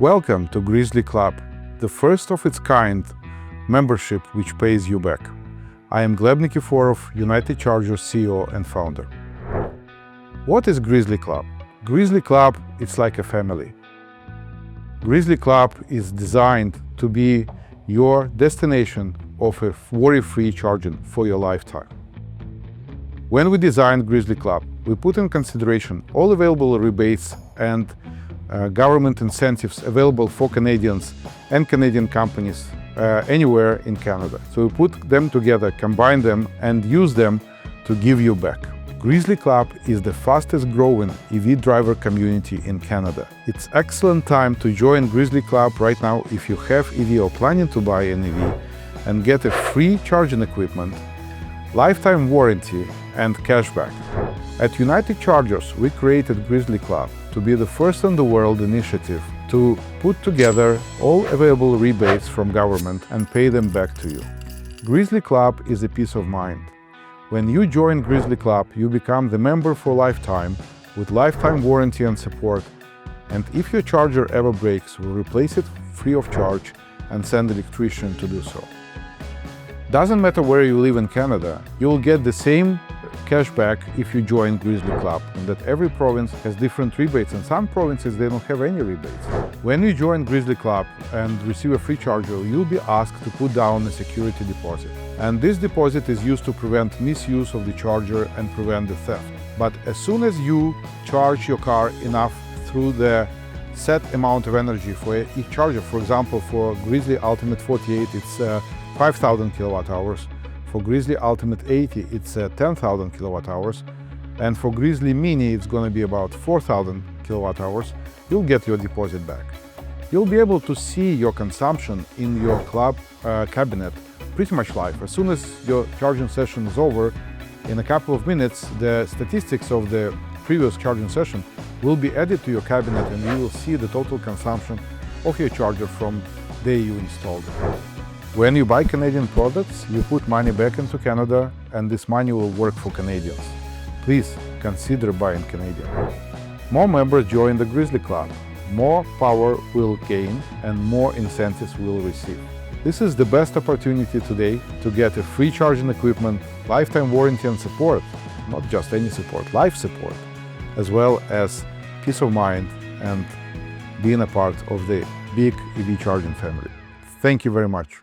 Welcome to Grizzl-E Club, the first of its kind membership which pays you back. I am Gleb Nikiforov, United Chargers CEO and founder. What is Grizzl-E Club? Grizzl-E Club is like a family. Grizzl-E Club is designed to be your destination of a worry-free charging for your lifetime. When we designed Grizzl-E Club, we put in consideration all available rebates and government incentives available for Canadians and Canadian companies anywhere in Canada. So we put them together, combine them, and use them to give you back. Grizzl-E Club is the fastest growing EV driver community in Canada. It's excellent time to join Grizzl-E Club right now if you have EV or planning to buy an EV and get a free charging equipment, lifetime warranty, and cashback. At United Chargers, we created Grizzl-E Club to be the first in the world initiative to put together all available rebates from government and pay them back to you. Grizzl-E Club is a peace of mind. When you join Grizzl-E Club, you become the member for lifetime with lifetime warranty and support. And if your charger ever breaks, we'll replace it free of charge and send an electrician to do so. Doesn't matter where you live in Canada, you will get the same cashback if you join Grizzl-E Club, and that every province has different rebates, and some provinces they don't have any rebates. When you join Grizzl-E Club and receive a free charger, you'll be asked to put down a security deposit. And this deposit is used to prevent misuse of the charger and prevent the theft. But as soon as you charge your car enough through the set amount of energy for each charger, for example, for Grizzl-E Ultimate 48, it's 5,000 kilowatt hours. For Grizzl-E Ultimate 80, it's 10,000 kilowatt hours. And for Grizzl-E Mini, it's going to be about 4,000 kilowatt hours. You'll get your deposit back. You'll be able to see your consumption in your club cabinet pretty much live. As soon as your charging session is over, in a couple of minutes, the statistics of the previous charging session will be added to your cabinet, and you will see the total consumption of your charger from the day you installed it. When you buy Canadian products, you put money back into Canada, and this money will work for Canadians. Please consider buying Canadian. More members join the Grizzl-E Club. More power will gain and more incentives will receive. This is the best opportunity today to get a free charging equipment, lifetime warranty and support, not just any support, life support, as well as peace of mind and being a part of the big EV charging family. Thank you very much.